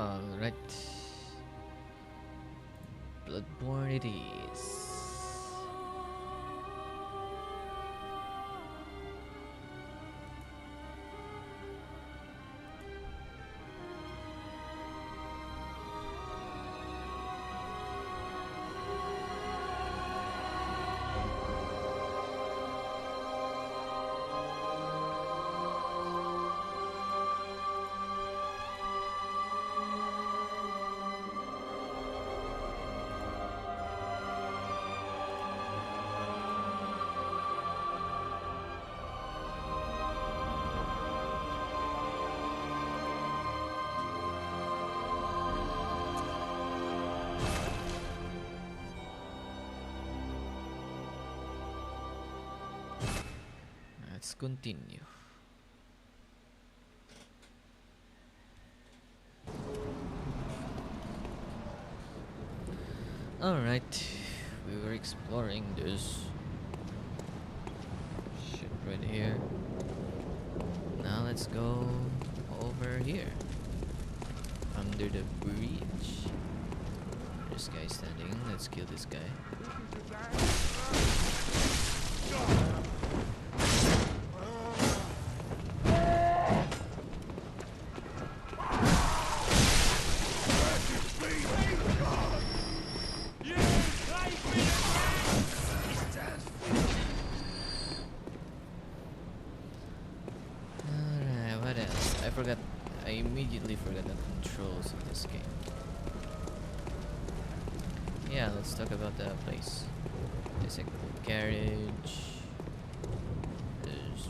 Alright. Bloodborne it is. Let's continue. Alright, we were exploring this shit right here. Now let's go over here. Under the bridge. This guy standing. Let's kill this guy. I immediately forgot the controls of this game. Yeah, let's talk about the place. There's a carriage. There's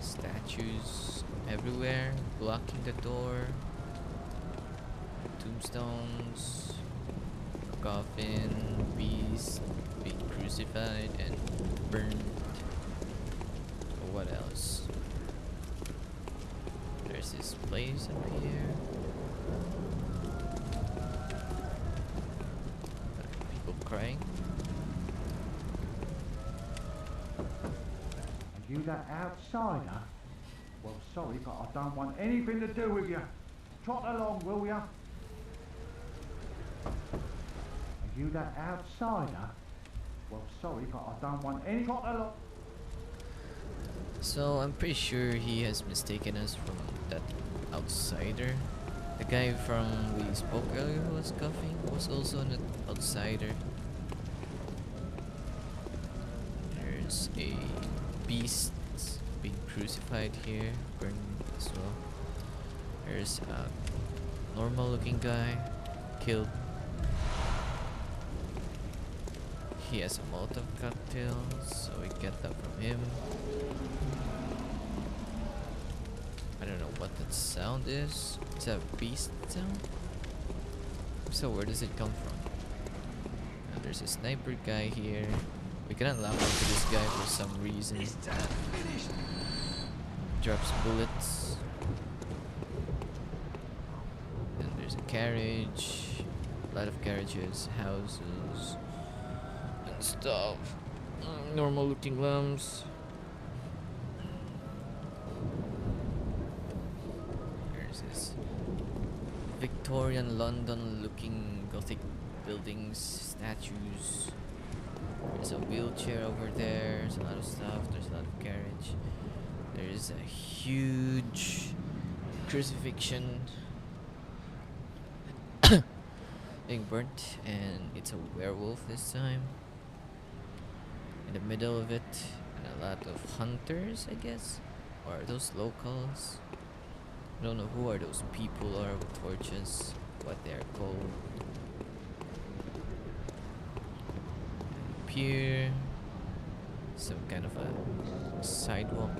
statues everywhere blocking the door. Tombstones. Coffin. Beast being crucified and burned. What else? There's this place up here. People crying. Are you that outsider? Well, sorry, but I don't want anything to do with you. Trot along, will ya? Are you that outsider? Well, sorry, but I don't want any. Trot along. So I'm pretty sure he has mistaken us from that outsider. The guy from we spoke earlier who was coughing was also an outsider. There's a beast being crucified here, burned as well. There's a normal looking guy killed. He has a Molotov cocktail, so we get that from him. I don't know what that sound is. Is that a beast sound? So where does it come from? There's a sniper guy here. We cannot latch onto this guy for some reason. Drops bullets. And there's a carriage. A lot of carriages, houses, and stuff. Normal looking lamps. Victorian London looking Gothic buildings, statues. There's a wheelchair over there, there's a lot of stuff, there's a lot of carriage. There is a huge crucifixion being burnt, and it's a werewolf this time. In the middle of it, and a lot of hunters, I guess? Or are those locals? I don't know who are those people or with torches, what they're called. Up here, some kind of a sidewalk.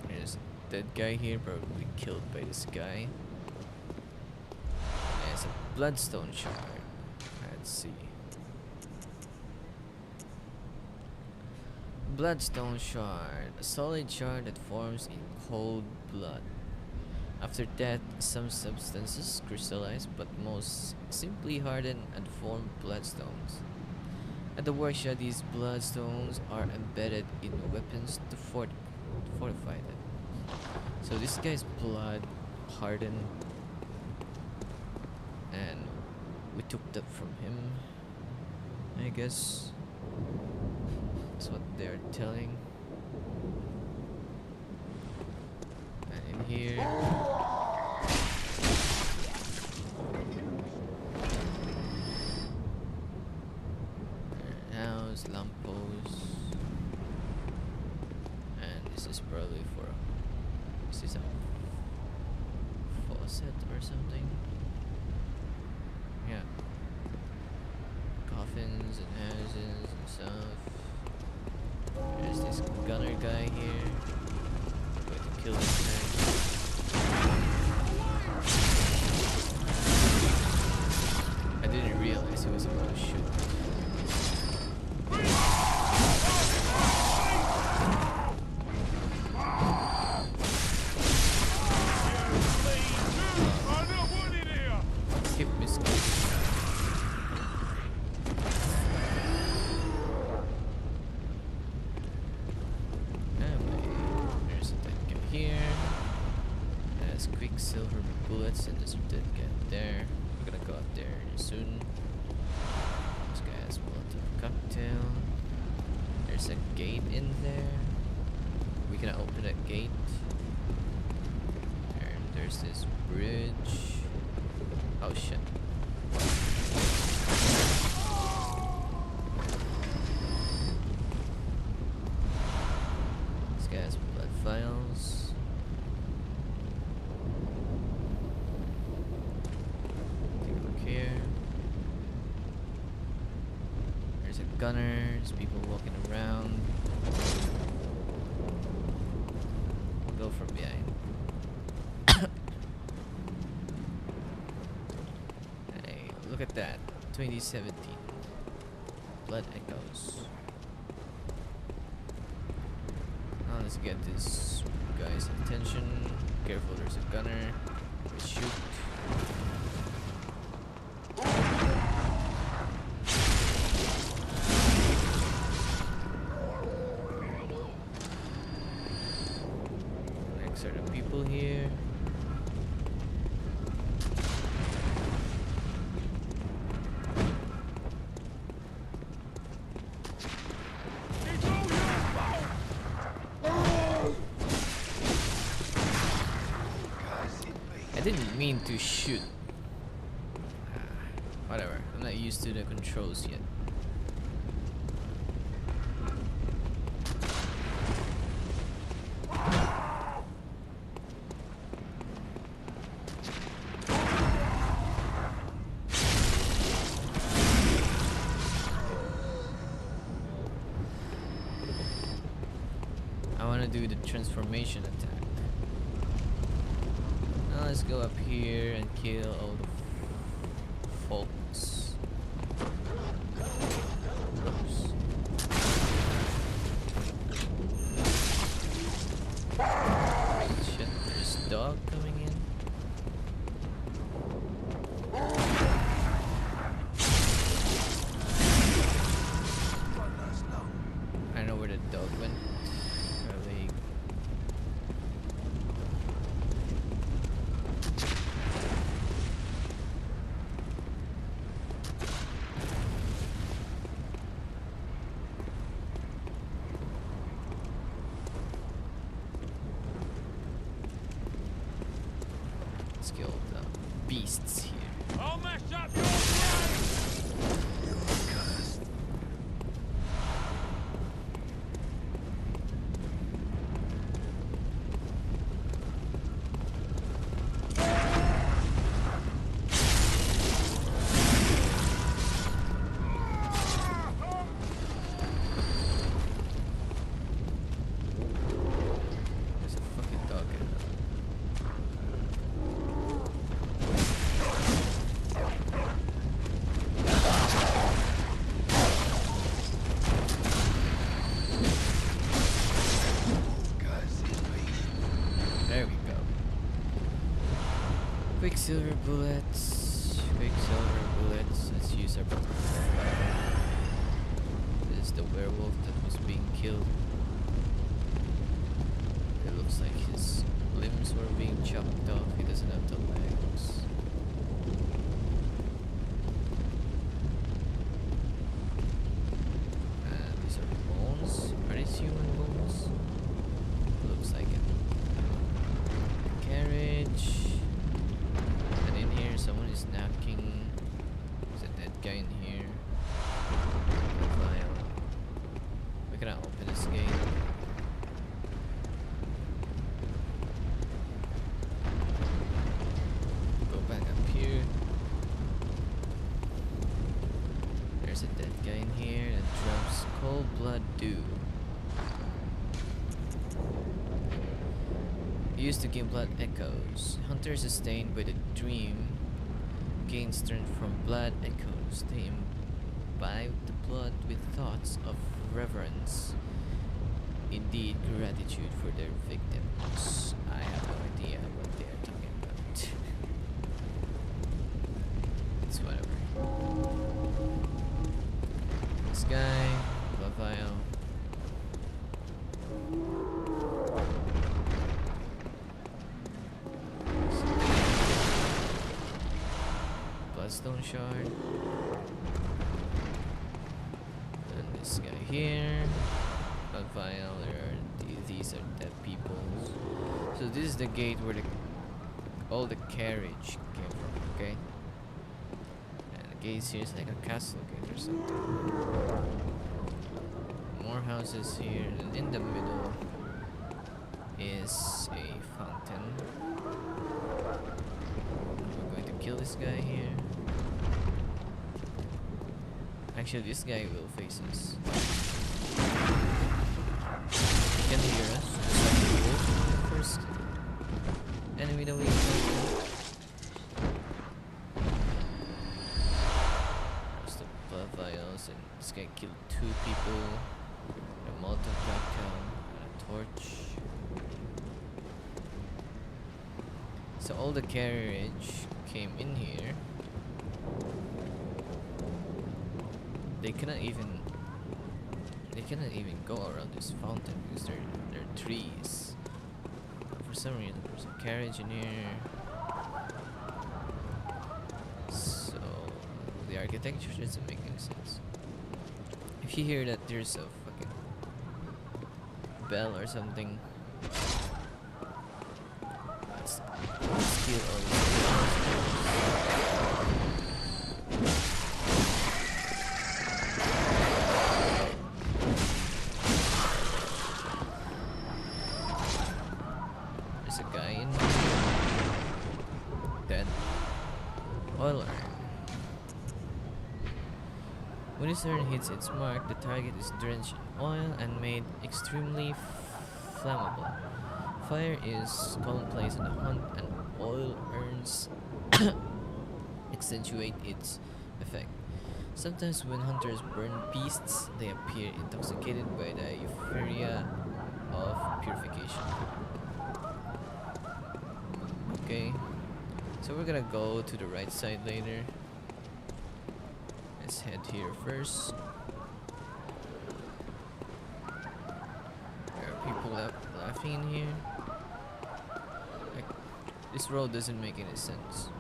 There's a dead guy here, probably killed by this guy. There's a bloodstone shard. Let's see. Bloodstone shard. A solid shard that forms in cold blood. After that, some substances crystallize, but most simply harden and form bloodstones. At the workshop, these bloodstones are embedded in weapons to fortify them. So this guy's blood hardened, and we took that from him. I guess that's what they're telling. And in here, house, lamppost, and this is probably for. Is this a faucet or something? Yeah. Coffins and houses and stuff. There's this gunner guy here. Going to kill this guy. I didn't realize he was about to shoot. Keep missing. Anyway, there's a dead guy here. There's quicksilver bullets, and there's a dead guy there. We're gonna go up there soon. This guy has Molotov cocktail. There's a gate in there. We can open that gate. And there's this bridge. Oh shit. This guy has blood vials. Take a look here. There's a gunner. There's people walking around. We'll go from behind. Hey, look at that. 2017. Blood Echoes. Now let's get this guy's attention. Careful, there's a gunner. We shoot. Next are the people here. I didn't mean to shoot. Whatever, I'm not used to the controls yet. I want to do the transformation attack. Now let's go up here and kill all the folks. Oops. Shit, there's a dog coming in. I don't know where the dog went. Probably. Let's kill the beasts here. I'll mash up your brain! There's a fucking dog in there. Quicksilver bullets. Quicksilver bullets. Let's use our. This is the werewolf that was being killed. It looks like his limbs were being chopped off. He doesn't have the legs. And these are bones. Are these human bones? Looks like it. A carriage. And in here, someone is knocking. There's a dead guy in here. A vial. We cannot open this gate. Go back up here. There's a dead guy in here that drops cold blood dew. Used to gain blood echoes. Hunters sustained by the dream gain strength from blood echoes. They imbibe the blood with thoughts of reverence. Indeed, gratitude for their victims. I have no idea what they are talking about. It's whatever. This guy, Vial. Bloodstone shard. And this guy here. Vial. These are dead people. So this is the gate where all the carriage came from. Okay. And the gate here is like a castle gate or something. More houses here, and in the middle is a fountain. We're going to kill this guy here. Actually, this guy will face us. He can hear us. Just like the wolf, the first enemy that we encountered. There's the blood vials, and this guy killed 2 people. A Molotov cocktail and a torch. So all the carriage came in here. They cannot even go around this fountain because they're trees. For some reason there's a carriage in here. So the architecture doesn't make any sense. If you hear that there's a fucking bell or something, let's kill all the There's a guy in here. Dead. Oil urn. When this urn hits its mark, the target is drenched in oil and made extremely flammable. Fire is commonplace in the hunt, and oil urns accentuate its effect. Sometimes when hunters burn beasts, they appear intoxicated by the euphoria of purification. Okay, so we're gonna go to the right side later. Let's head here first. There are people laughing in here. Like, this road doesn't make any sense.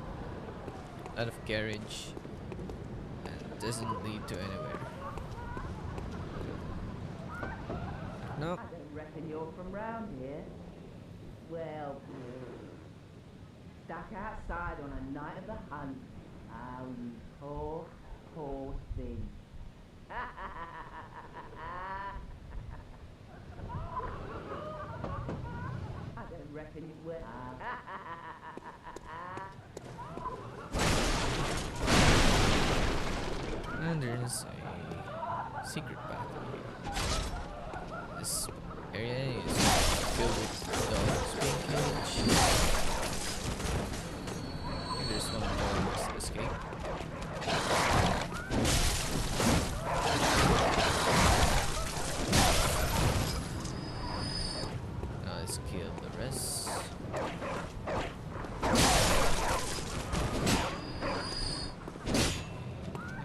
Out of carriage and doesn't lead to anywhere. Nope. I don't reckon you're from round here. Well, stuck outside on a night of the hunt. Oh, you poor, poor thing. I don't reckon you will. And there's a secret bathroom here. This area is filled with dogs being caged. I think there's one dog that's escaped. Now let's kill the rest.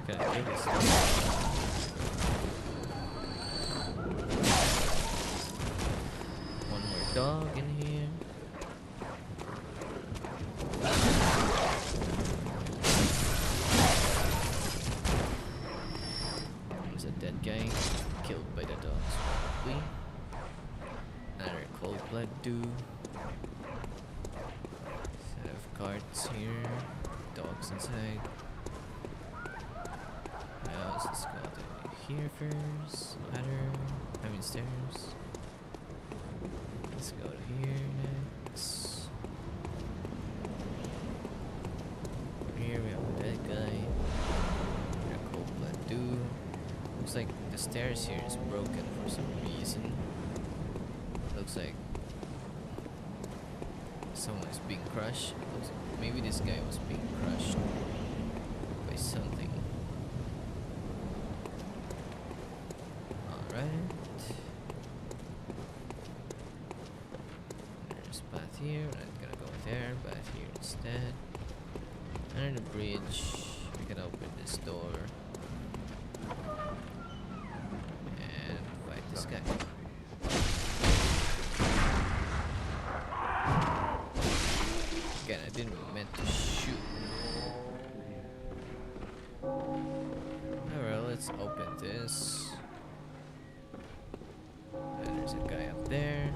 Can I kill this thing? One more dog in here. There's a dead guy killed by the dogs, probably. Another cold blood dude. Set of cards here. Dogs inside. Let's go to here first. Ladder. Stairs. Let's go to here next. Here we have a dead guy. A cold blood dude. Looks like the stairs here is broken for some reason. Looks like someone is being crushed. Maybe this guy was being crushed by something. Alright. There's a path here. We're not gonna go there. Path here instead. Under the bridge. We can open this door. And fight this guy. Again, I didn't meant to shoot. Alright, let's open this. And there's a guy up there.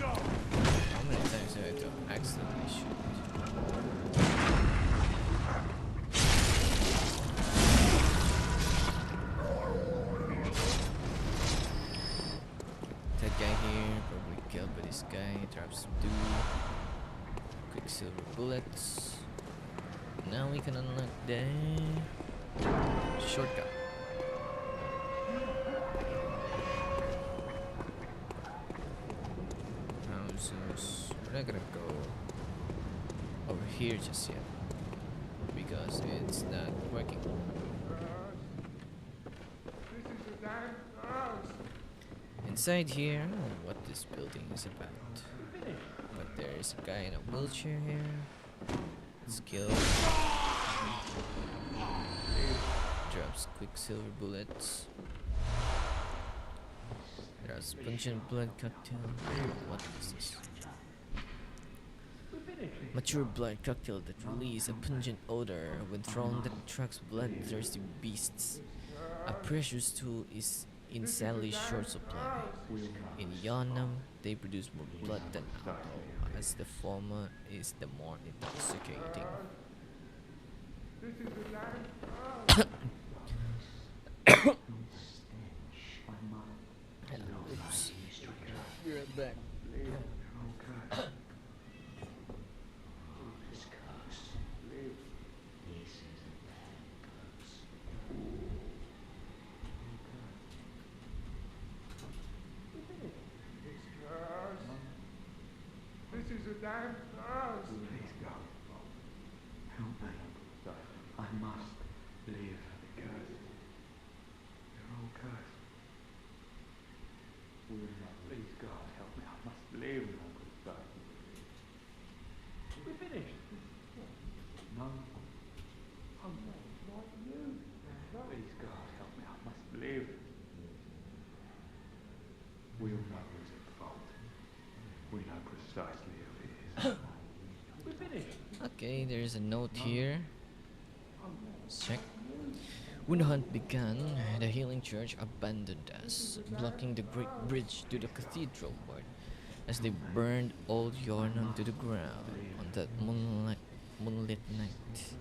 How many times do I have to accidentally shoot? That guy here, probably killed by this guy. Drops some dude. Quicksilver bullets. Now we can unlock the shortcut. We're not gonna go over here just yet because it's not working. Inside here, I don't know what this building is about, but there's a guy in a wheelchair here. Skill. Drops quicksilver bullets. There's pungent blood cocktail. What is this? Mature blood cocktail that release a pungent odor when thrown that attracts bloodthirsty beasts. A precious tool is in sadly short supply. In Yonam, they produce more blood than alcohol, as the former is the more intoxicating. Oops. Be right back. This is a damn curse. Please go. Help me. I must live. Curse. You're all cursed. Please God, help me. I must live. We're finished. No. I'm not you. Please God, help me. I must live. We all know who's at fault. We know precisely who it is. We're finished. Okay, there's a note here. Let's check. When the hunt began, the healing church abandoned us, blocking the great bridge to the cathedral ward as they burned old Yornum to the ground on that moonlit night.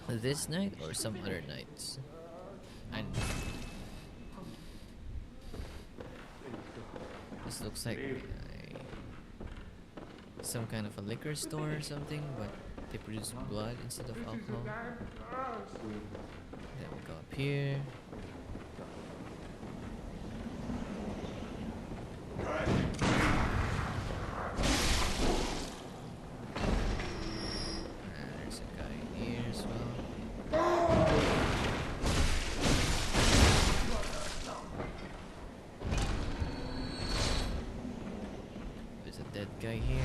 This night or some other nights? And this looks like some kind of a liquor store or something, but they produce blood instead of alcohol. Then we go up here. And there's a guy in here as well. dead guy here.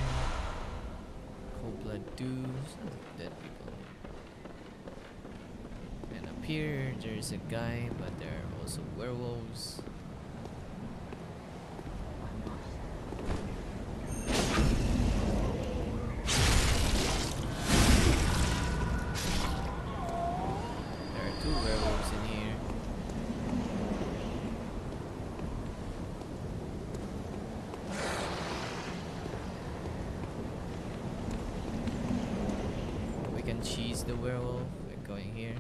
Cold blood dudes. Dead people. And up here, there's a guy, but there are also werewolves. There are two werewolves in here. We can cheese the werewolf by going here.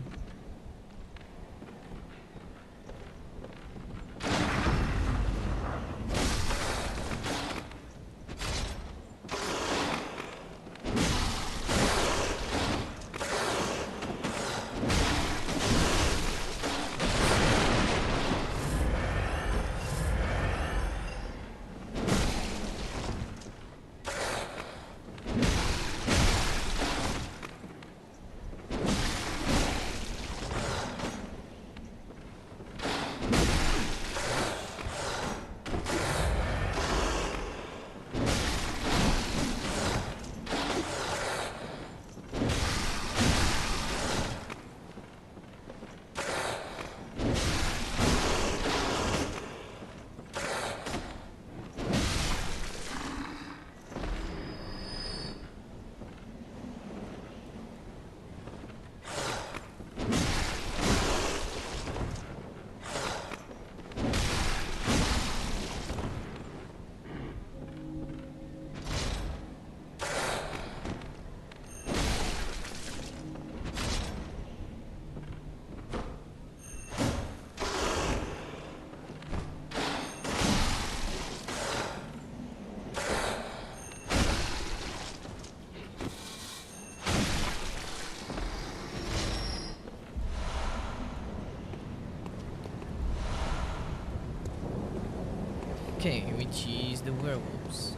Okay, we cheese the werewolves.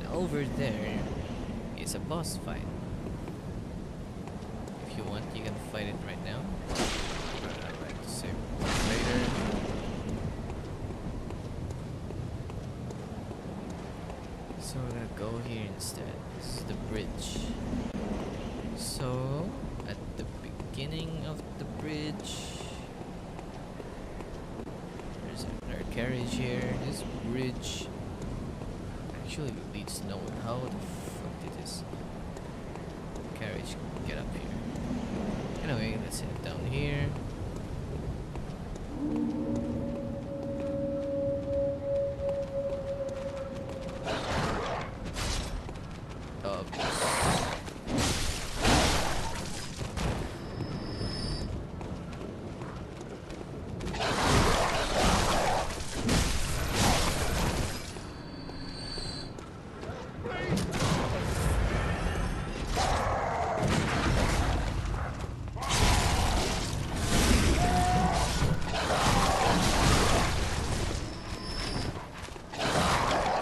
Now over there is a boss fight. If you want, you can fight it right now. But I'd like to save it later. So we're gonna go here instead. This is the bridge. So at the beginning of the bridge, there's another carriage here. This bridge actually leads nowhere. How the fuck did this carriage get up here? Anyway, let's head down here.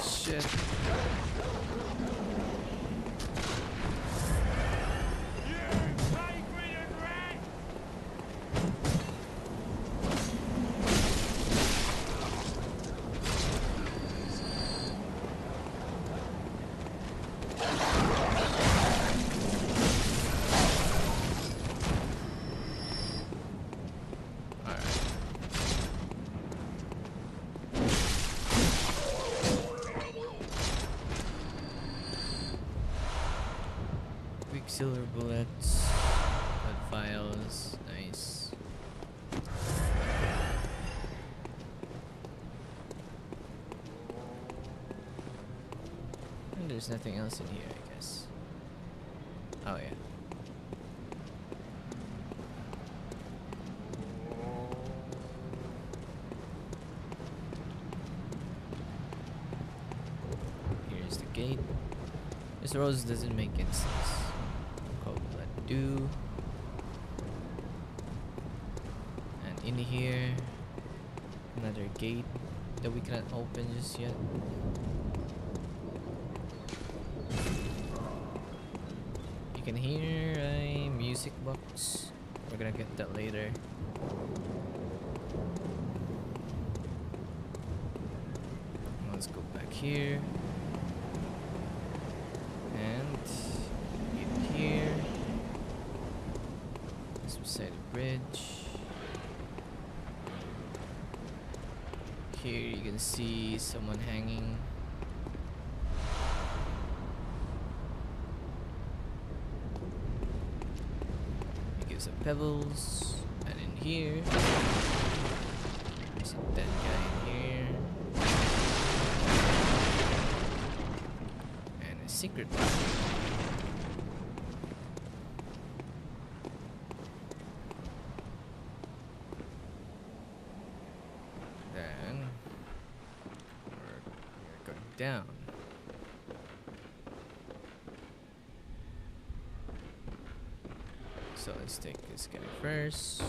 Shit. Silver bullets, blood vials, nice. And there's nothing else in here, I guess. Oh yeah. Here's the gate. This rose doesn't make any sense. Do and in here another gate that we cannot open just yet. You can hear a music box. We're gonna get that later. Let's go back here. And in here, just beside the bridge. Here you can see someone hanging. He gives some pebbles, and in here, there's a dead guy in here, and a secret room. Then we're going down. So let's take this guy first.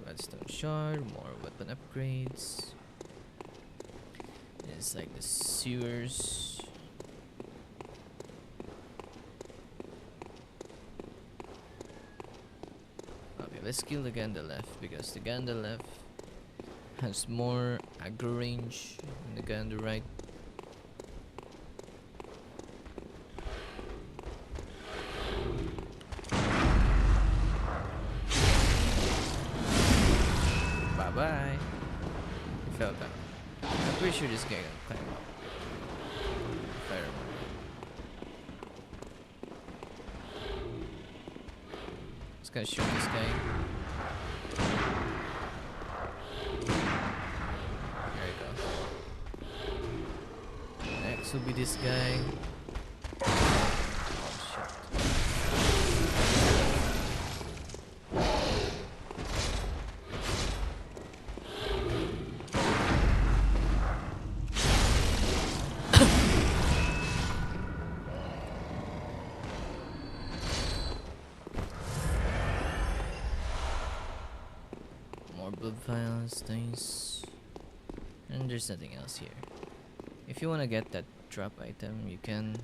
Redstone shard, more weapon upgrades. It's like the sewers. Okay, let's kill the guy on the left because the guy on the left has more aggro range than the guy on the right. Bye bye. He fell down. I'm pretty sure this guy can climb up. If I remember. Just gonna shoot this guy. There you go. Next will be this guy. Oh shit. More blood vials, nice. And there's nothing else here. If you wanna get that drop item, you can.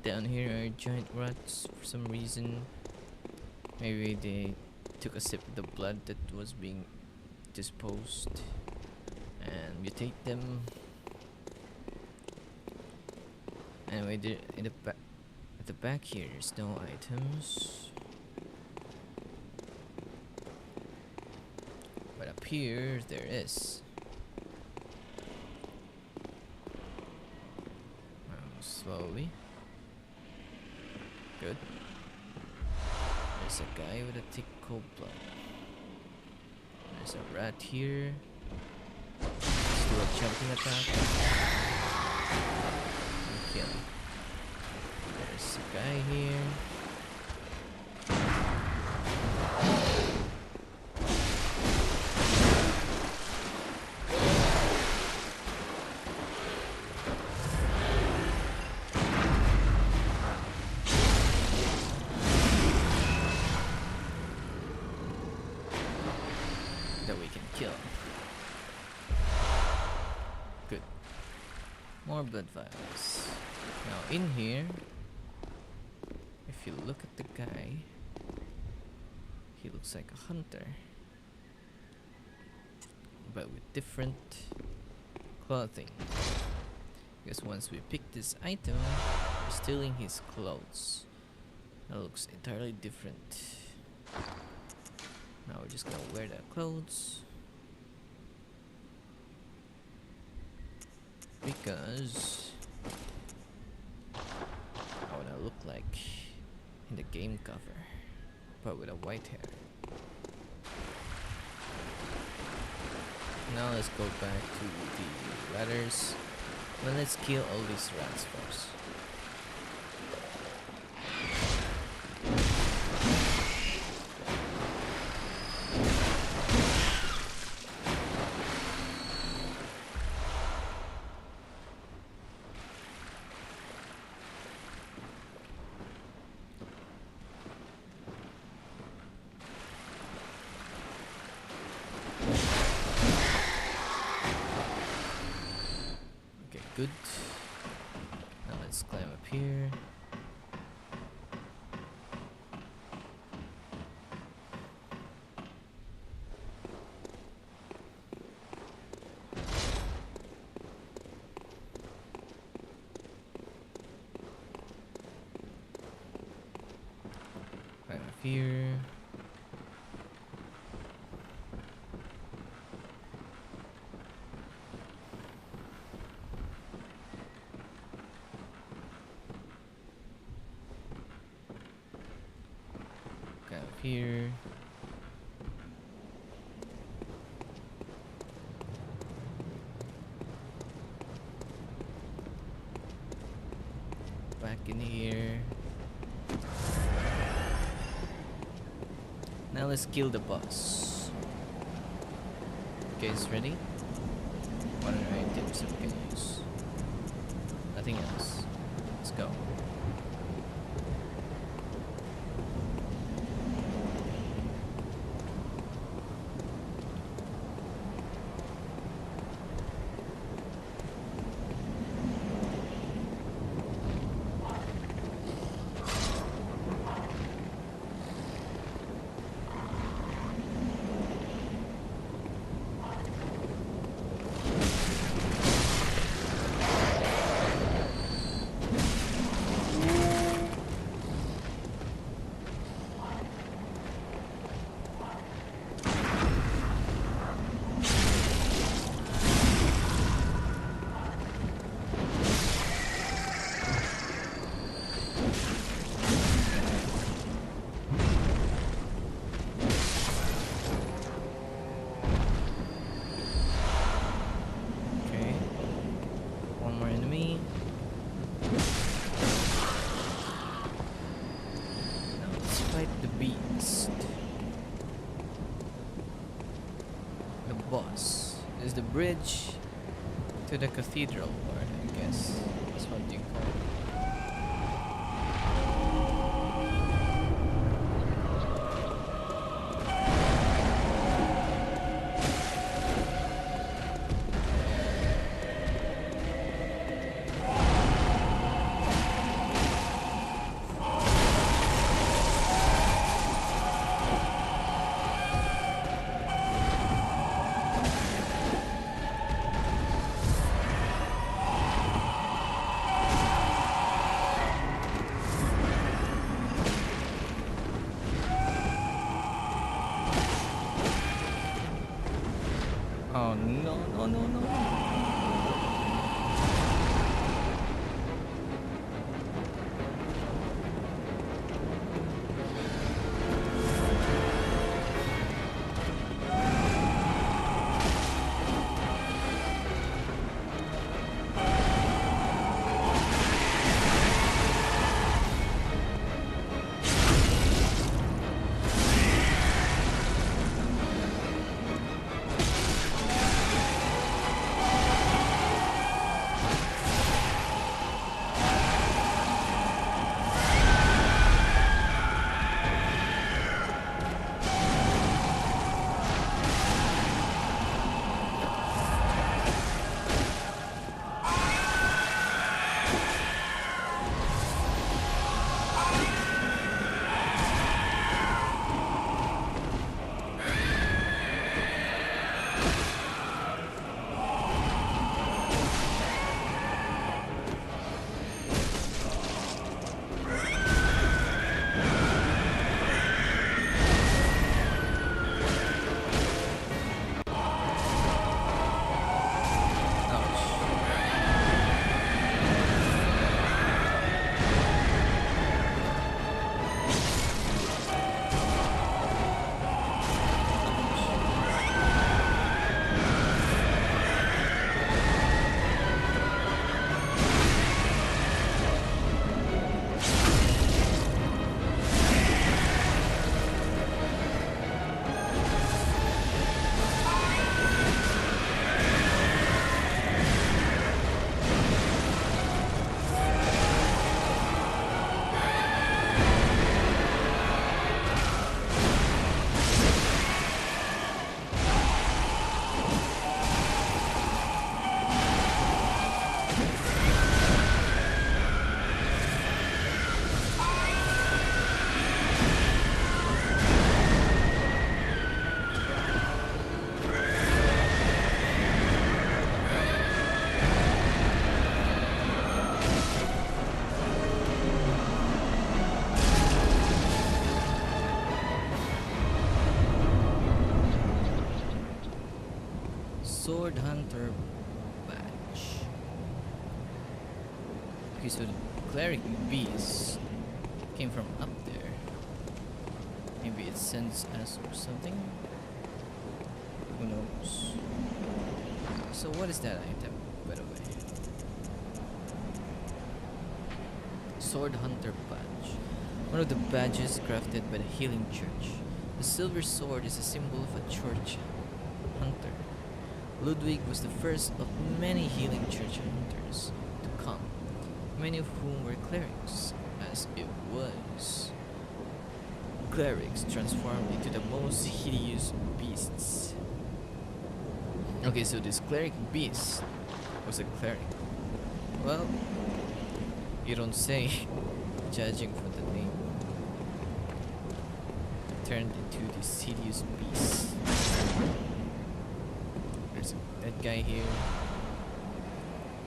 Down here are giant rats for some reason. Maybe they took a sip of the blood that was being disposed and mutate them. Anyway, in the back, at the back here, there's no items. But up here, there is. Slowly. Good. There's a guy with a thick cold blood. There's a rat here. Let's do a jumping attack. And kill him. There's a guy here. That we can kill. Good. More blood vials. Now in here, if you look at the guy, he looks like a hunter, but with different clothing. Because once we pick this item, we're stealing his clothes. That looks entirely different. Now we're just gonna wear the clothes because I wanna look like in the game cover, but with a white hair. Now let's go back to the ladders. Well, let's kill all these rats first. Good. Now let's climb up here. here. Go here. Back in here. Now let's kill the boss. Guys, ready? What are items that we can use? Nothing else. Let's go. Okay. One more enemy. Now let's fight the beast. The boss is the bridge to the cathedral, or I guess that's what you call it. Oh no, no, no, no. Sword Hunter badge. Okay, so the cleric beast came from up there. Maybe it sends us or something. Who knows? So what is that item, by the way? Sword Hunter badge. One of the badges crafted by the Healing Church. The silver sword is a symbol of a church hunter. Ludwig was the first of many Healing Church hunters to come, many of whom were clerics, as it was. Clerics transformed into the most hideous beasts. Okay, so this cleric beast was a cleric. Well, you don't say, judging from the name. Turned into this hideous beast. There's a dead guy here.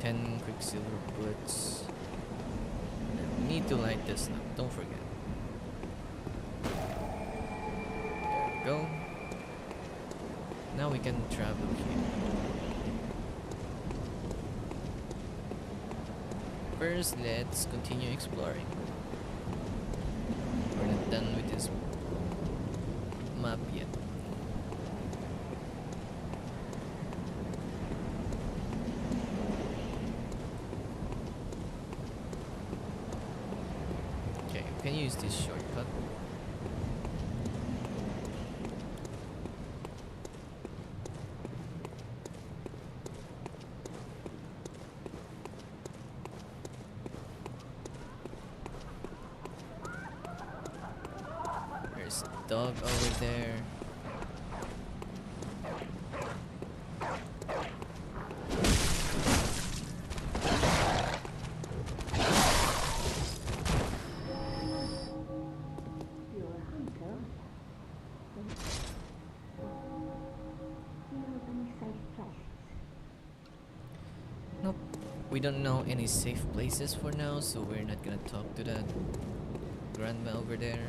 10 quicksilver bullets. And we need to light this up, don't forget. There we go. Now we can travel here. First, let's continue exploring. We're not done with this map yet. Okay, we can use this shortcut. There's a dog over there. You're a hunter. You know of any safe places? Nope. We don't know any safe places for now, so we're not gonna talk to that grandma over there.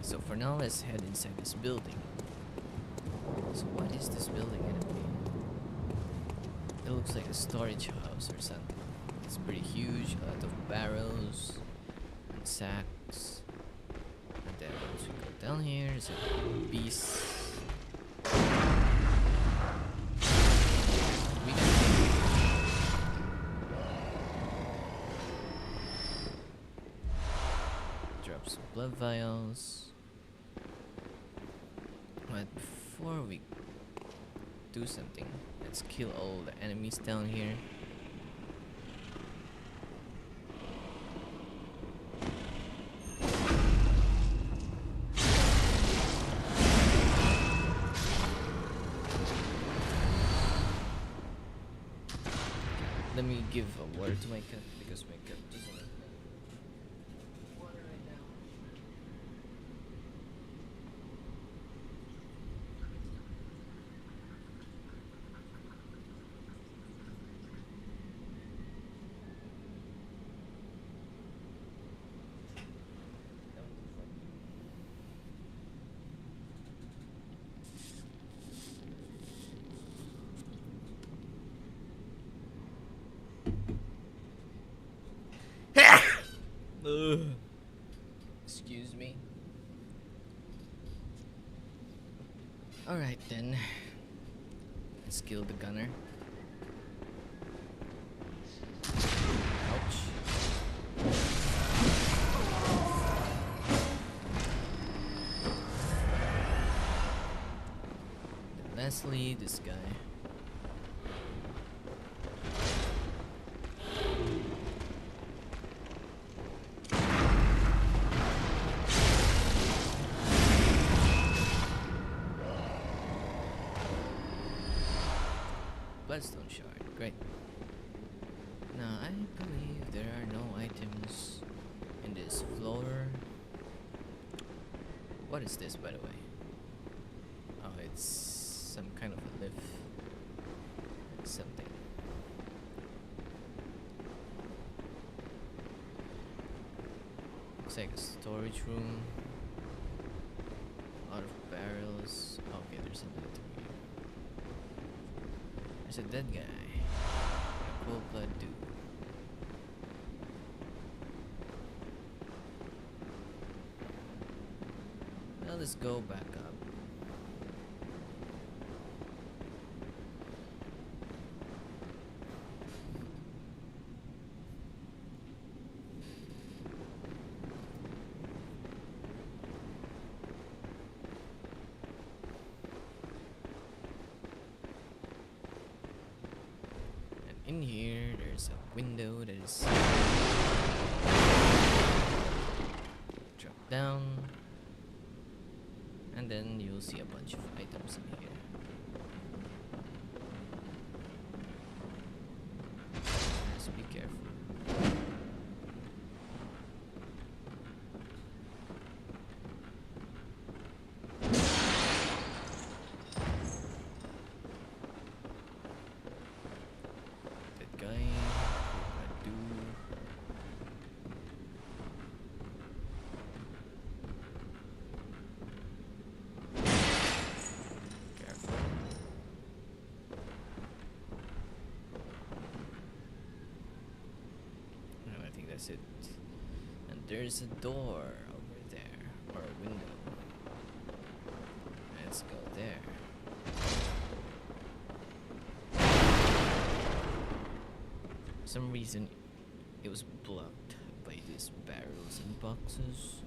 So for now, let's head inside this building. So what is this building gonna be? It looks like a storage house or something. It's pretty huge, a lot of barrels and sacks. And then once we go down here, there's a beast. We can drop some blood vials. But before we do something, let's kill all the enemies down here. Let me give a water to my cat because my cat doesn't like water right now. Excuse me. Alright then. Let's kill the gunner. Ouch. Then lastly, this guy. Bloodstone shard, great. Now I believe there are no items in this floor. What is this, by the way? Oh, it's some kind of a lift. Something. Looks like a storage room. A lot of barrels. Okay, there's another thing here. There's a dead guy. A cold blood dude. Well, let's go back up. In here, there's a window that is drop down, and then you'll see a bunch of items in here. Just be careful. Guy, do. Careful. No, I think that's it. And there's a door over there, or a window. Let's go there. For some reason, it was blocked by these barrels and boxes.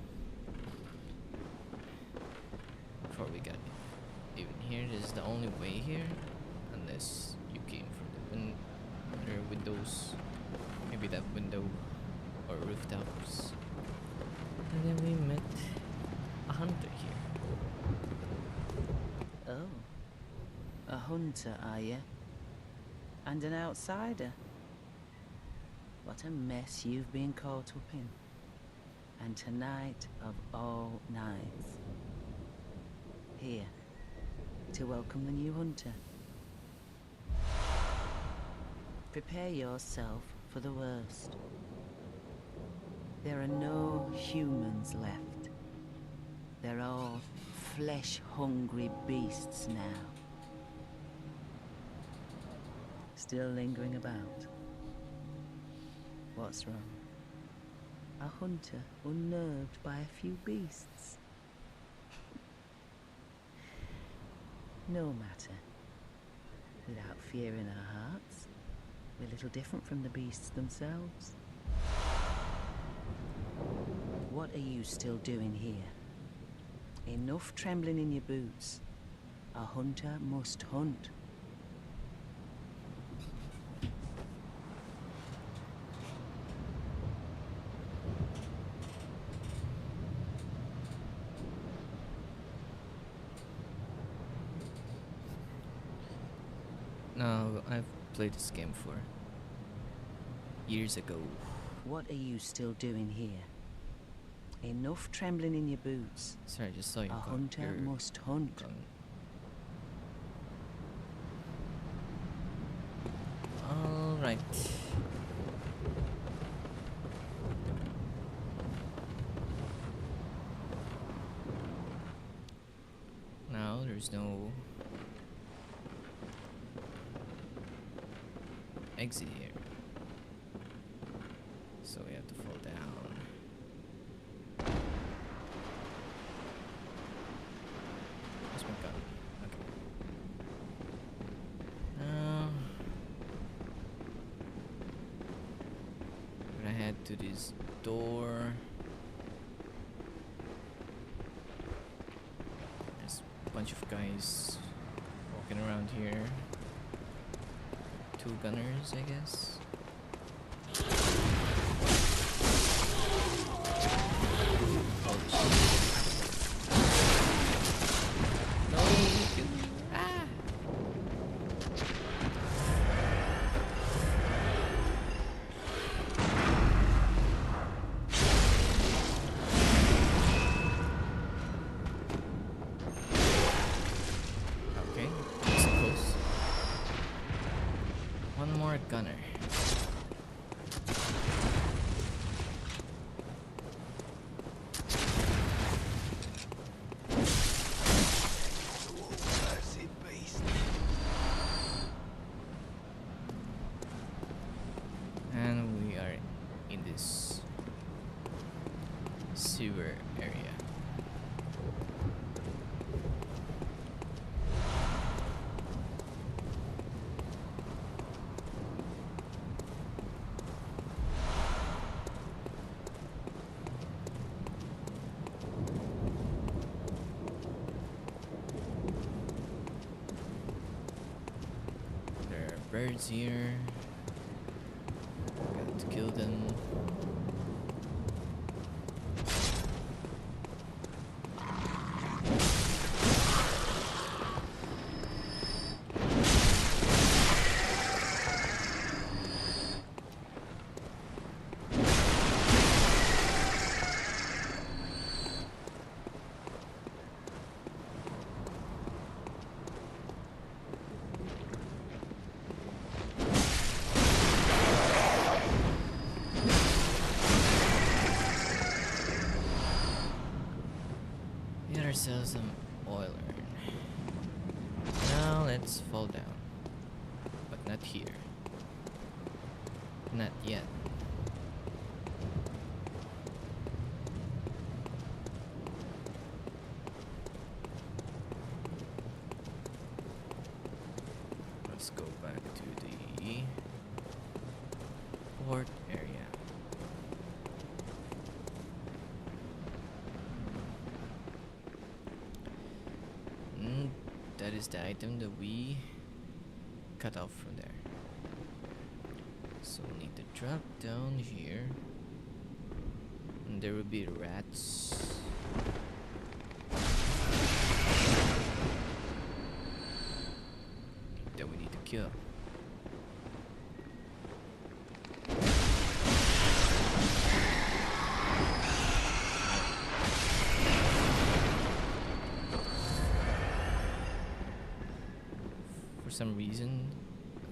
Before we got even here, this is the only way here, unless you came from the other windows, maybe that window or rooftops. And then we met a hunter here. Oh. A hunter, are you? And an outsider? What a mess you've been caught up in. And tonight of all nights. Here, to welcome the new hunter. Prepare yourself for the worst. There are no humans left. They're all flesh-hungry beasts now. Still lingering about. What's wrong? A hunter unnerved by a few beasts. No matter. Without fear in our hearts, we're little different from the beasts themselves. What are you still doing here? Enough trembling in your boots. A hunter must hunt. No, I've played this game before. Years ago. What are you still doing here? Enough trembling in your boots. Sorry, I just saw you. A hunter must hunt. Alright. Now there's no exit here. So we have to fall down. Where's my gun? Okay. We're gonna head to this door. There's a bunch of guys walking around here. Two gunners, I guess. No, ah! Okay, that's close. One more gunner. sewer area. There are birds here. Got to kill them. Get ourselves some oil urn. Now let's fall down. But not here. Not yet. Let's go back to the port area. That is the item that we cut off from there. So we need to drop down here. And there will be rats. That we need to kill. For some reason,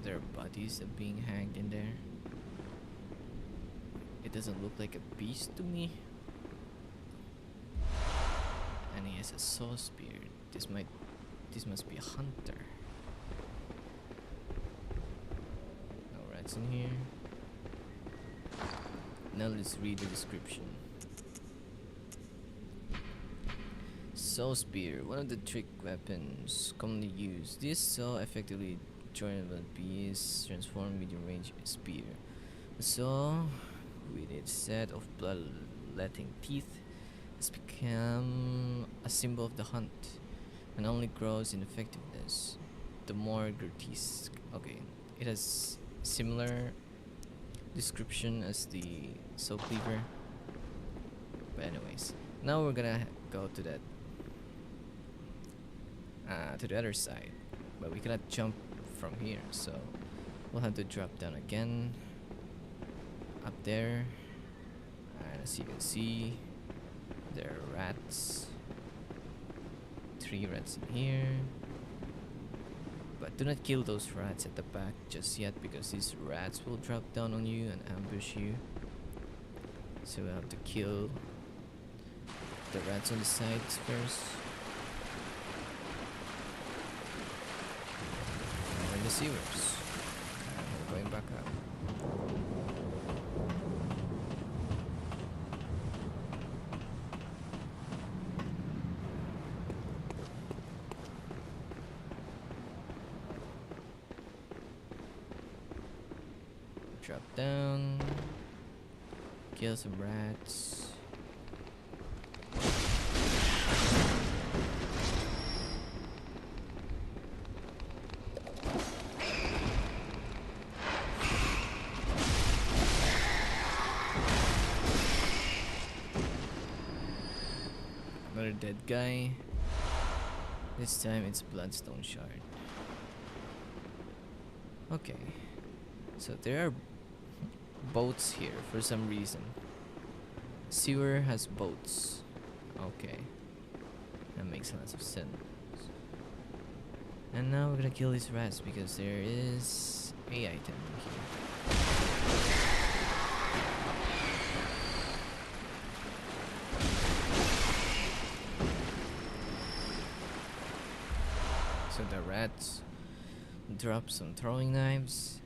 there are bodies that are being hanged in there. It doesn't look like a beast to me. And he has a saw spear. This must be a hunter. No rats in here. Now let's read the description. Saw spear, one of the trick weapons commonly used. This saw effectively joinable beast transformed medium range spear. The saw, with its set of bloodletting teeth, has become a symbol of the hunt and only grows in effectiveness the more grotesque. Okay, it has similar description as the saw cleaver. But anyways, now we're gonna go to that. To the other side, but we cannot jump from here, so we'll have to drop down again up there. And as you can see, there are rats. 3 rats in here, but do not kill those rats at the back just yet, because these rats will drop down on you and ambush you. So we'll have to kill the rats on the sides first. The sewers. And we're going back up. Drop down. Kill some rats. Another dead guy. This time it's bloodstone shard. Okay. So there are boats here for some reason. Sewer has boats. Okay. That makes lots of sense. And now we're gonna kill these rats because there is a item here. So the rats drop some throwing knives.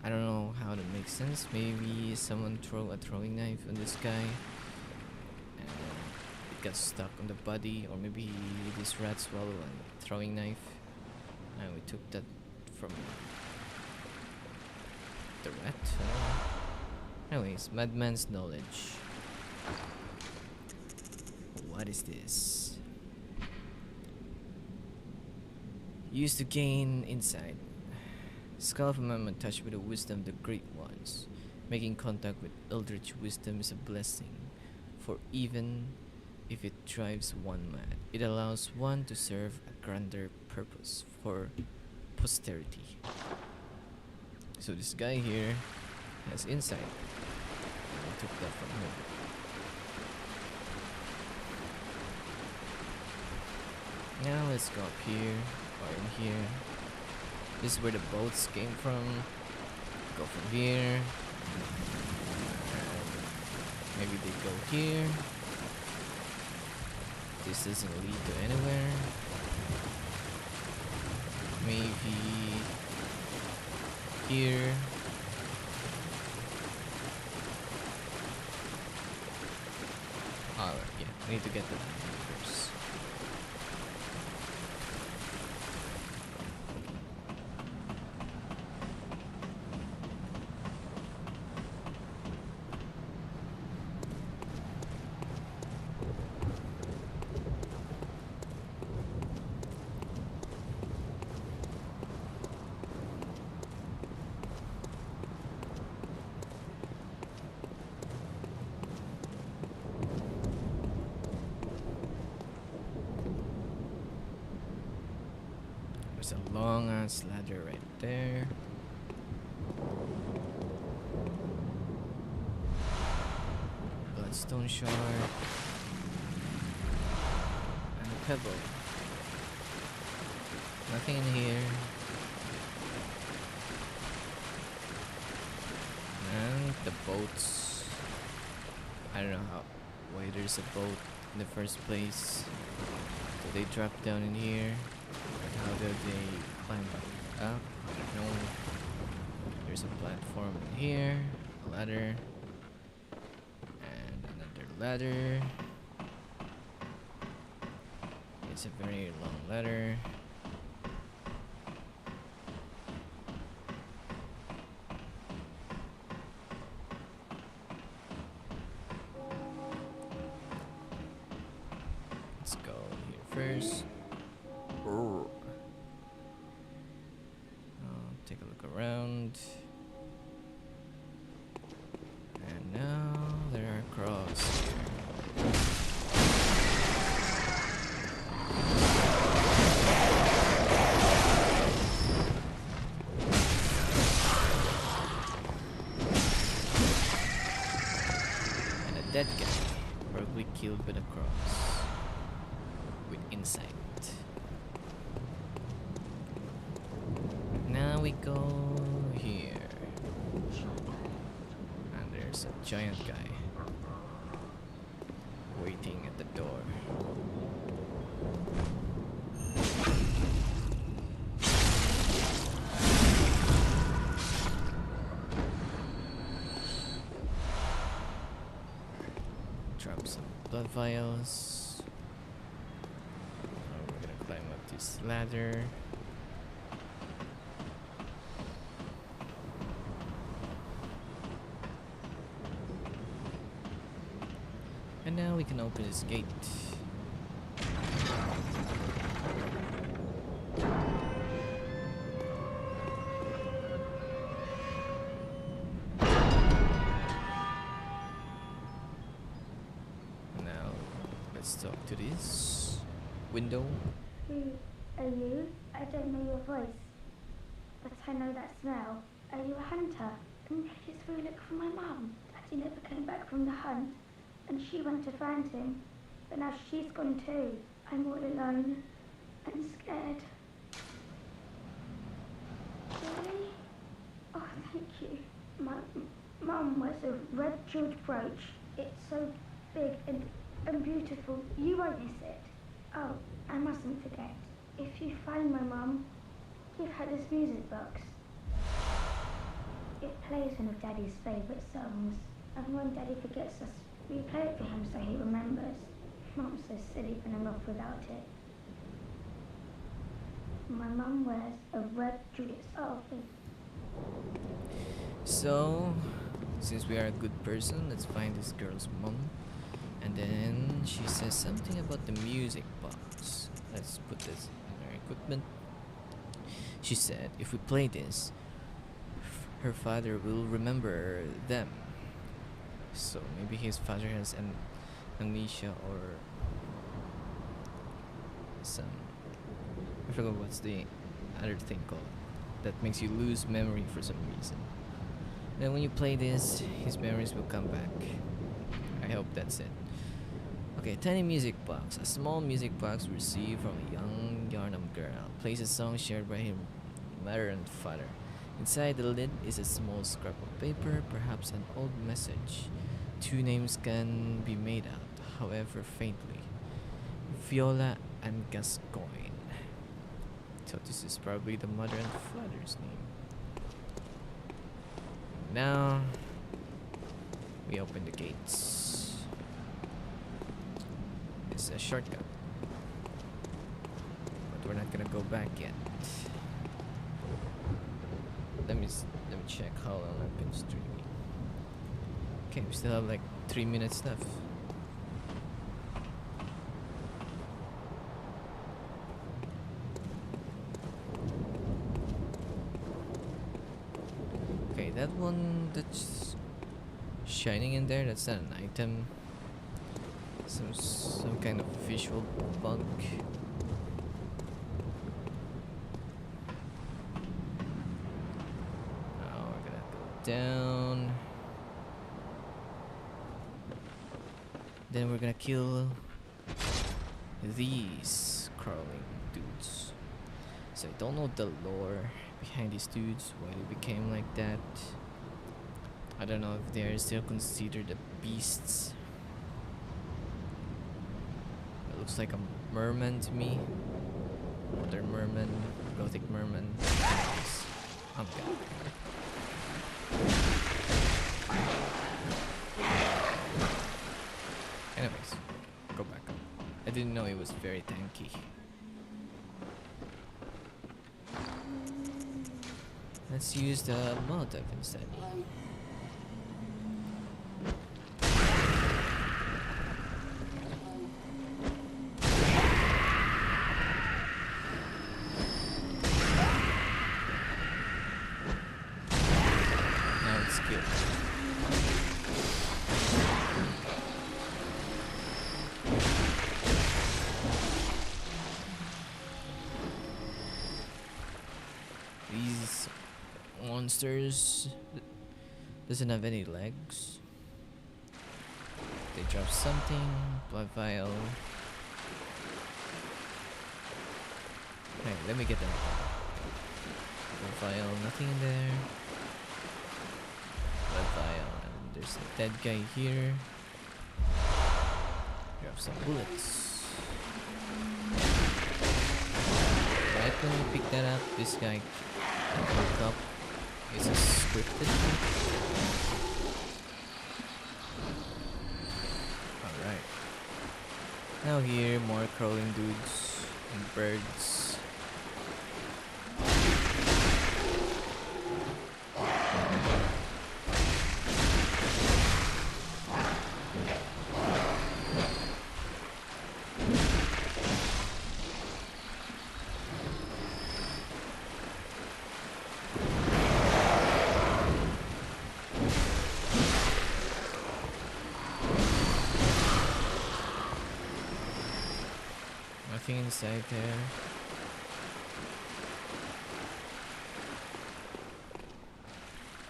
I don't know how that makes sense. Maybe someone throw a throwing knife on this guy. And got stuck on the body, or maybe this rat swallow and throwing knife. And we took that from the rat. Anyways, madman's knowledge. What is this? Used to gain insight. Skull of a man touched with the wisdom of the great ones. Making contact with eldritch wisdom is a blessing, for even if it drives one mad, it allows one to serve a grander purpose for posterity. So this guy here has insight. I took that from him. Now let's go up here, or in here. This is where the boats came from. Go from here. Maybe they go here. This doesn't lead to anywhere. Maybe here. Alright, yeah, we need to get the first. There's a long ass ladder right there. Bloodstone shard. And a pebble. Nothing in here. And the boats. I don't know why there's a boat in the first place. Do they drop down in here? How do they climb back up? I don't know. There's a platform in here, a ladder, and another ladder. It's a very long ladder. Let's go here first. Take a look around. And now there are crows here. And a dead guy, probably killed with a cross. With insight. Now we go here. And there's a giant guy waiting at the door. Drop some blood vials. Now we're gonna climb up this ladder. And now we can open this gate. Now let's talk to this window. Who are you? I don't know your voice, but I know that smell. Are you a hunter? Can you just really look for my mum? Daddy never came back from the hunt, and she went to find him, but now she's gone too. I'm all alone and scared. Really? Oh, thank you. My mum wears a red jeweled brooch. It's so big and beautiful. You won't miss it. Oh, I mustn't forget. If you find my mum, give her this music box. It plays one of Daddy's favourite songs, and when Daddy forgets us, we play it for him so he remembers. Mum says silly running off without it. My mum wears a red dress outfit. So, since we are a good person, let's find this girl's mom. And then she says something about the music box. Let's put this in our equipment. She said if we play this, her father will remember them. So maybe his father has an amnesia or some, I forgot what's the other thing called, that makes you lose memory for some reason. Then when you play this, his memories will come back. I hope that's it. Okay, tiny music box. A small music box received from a young Yarnum girl. Plays a song shared by her mother and father. Inside the lid is a small scrap of paper, perhaps an old message. Two names can be made out, however faintly. Viola and Gascoigne. So this is probably the mother and father's name. Now we open the gates. It's a shortcut, but we're not gonna go back yet. Let me check how long I've been streaming. Okay, we still have like 3 minutes left. Okay, that one that's shining in there, that's not an item. Some kind of visual bug. Now we're gonna go down. Then we're gonna kill these crawling dudes. So I don't know the lore behind these dudes, why they became like that. I don't know if they're still considered the beasts. It looks like a merman to me. Modern merman, gothic merman. Anyways, I'm gone. Anyways, go back. I didn't know it was very tanky. Let's use the Molotov instead. Now it's killed. These monsters doesn't have any legs. They drop something. Blood vial. Hey, let me get that. Blood vial, nothing in there. Blood vial, and there's a dead guy here. Drop some bullets. Right when we pick that up, this guy woke up. Is a scripted thing? Alright. Now here, more crawling dudes and birds. Nothing inside there.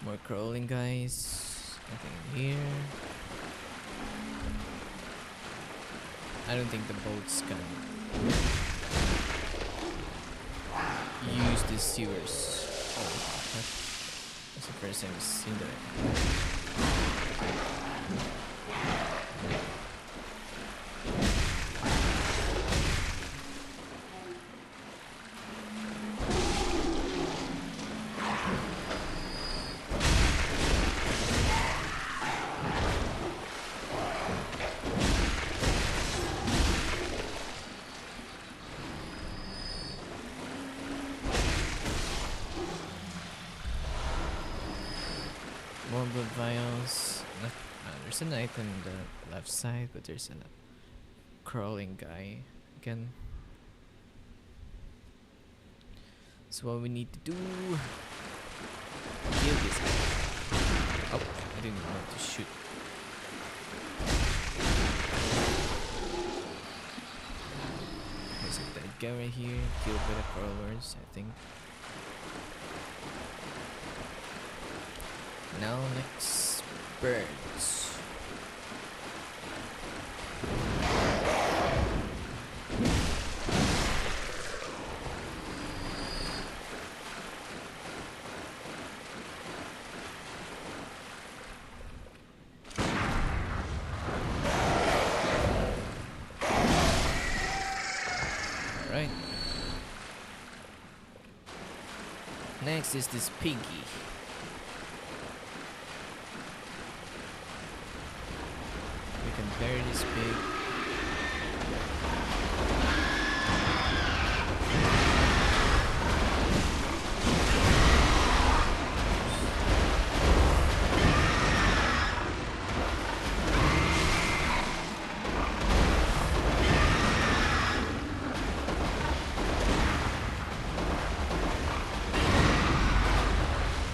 More crawling guys. Nothing in here. I don't think the boats can use the sewers. Oh, that's the first time I've seen that. There's an item on the left side, but there's a crawling guy again. So what we need to do, kill this guy. Oh, I didn't want to shoot. There's a dead guy right here, killed by the crawlers, I think. Now next, birds. Right. Next is this piggy. We can bury this pig.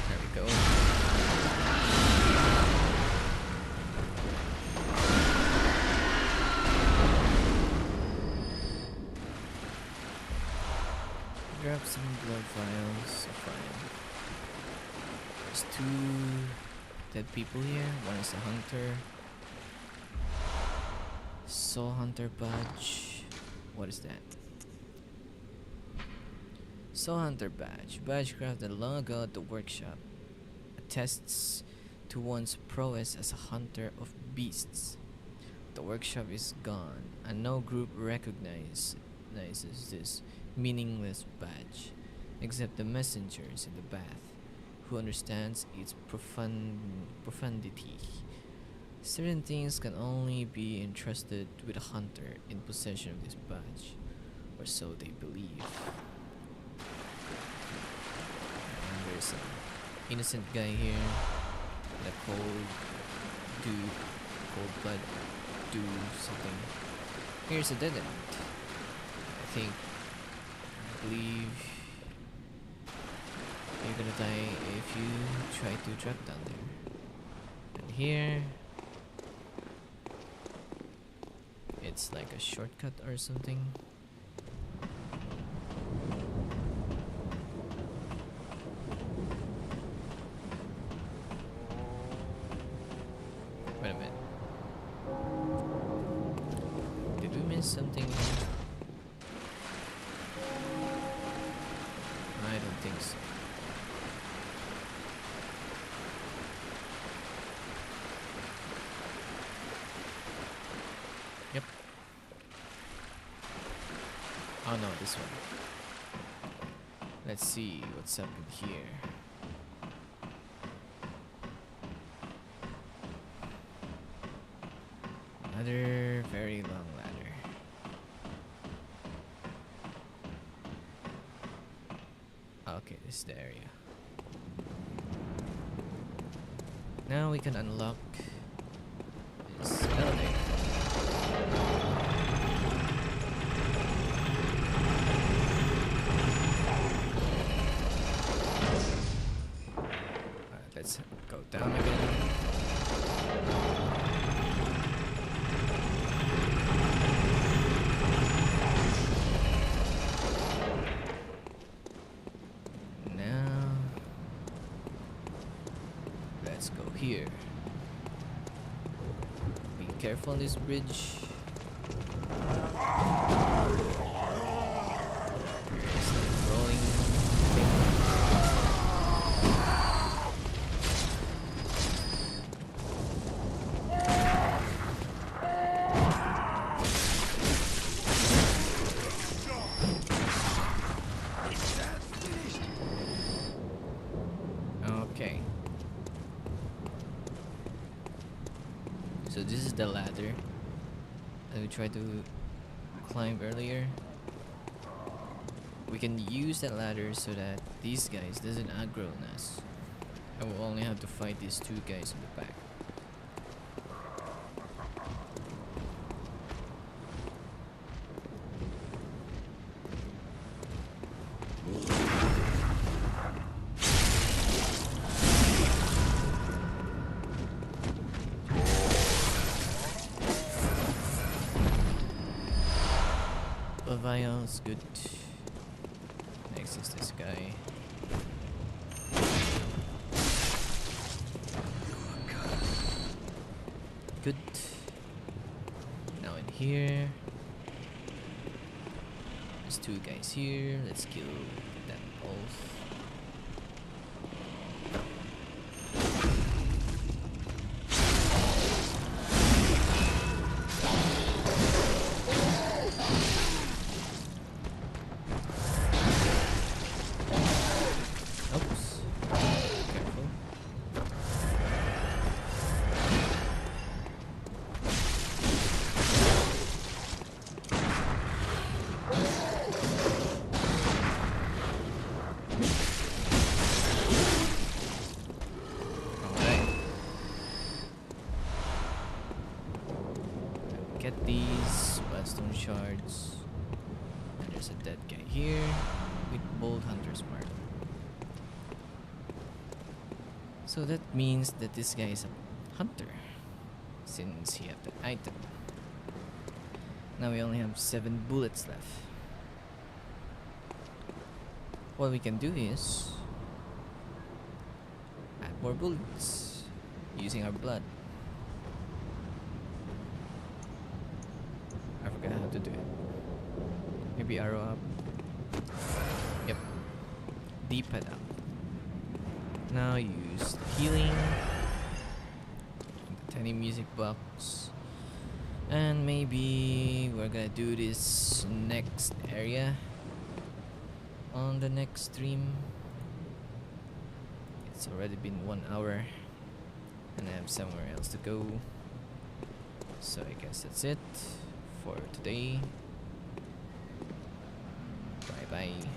There we go. Grab some blood vials. Fine. There's 2 dead people here. One is a hunter. Soul Hunter badge. What is that? Soul Hunter badge. Badge crafted long ago at the workshop. Attests to one's prowess as a hunter of beasts. The workshop is gone, and no group recognizes this meaningless badge, except the messengers in the bath, who understands its profundity. Certain things can only be entrusted with a hunter in possession of this badge, or so they believe. And there's an innocent guy here, and a cold blood dude, something. Here's a dead end. I believe you're gonna die if you try to drop down there. And here, it's like a shortcut or something. Wait a minute. Did we miss something? I don't think so. Yep. Oh no, this one. Let's see what's up in here. Another very long ladder. Okay, this is the area. Now we can unlock this elevator. Let's go down again. Now, let's go here. Be careful on this bridge. There's the rolling thing. Okay. So this is the ladder that we tried to climb earlier. We can use that ladder so that these guys doesn't aggro on us. I will only have to fight these 2 guys in the back. of vials, good. Next is this guy. Good. Now in here. There's two guys here. Let's kill them both. Oops. Careful. Alright. Get these Bloodstone shards. And there's a dead guy here with Bold Hunter's Mark. So that means that this guy is a hunter, since he had the item. Now we only have 7 bullets left. What we can do is add more bullets using our blood. I forgot how to do it. Maybe arrow up. Yep. D-pad up. Now use the healing, the tiny music box, and maybe we're gonna do this next area on the next stream. It's already been 1 hour and I have somewhere else to go, so I guess that's it for today. Bye bye.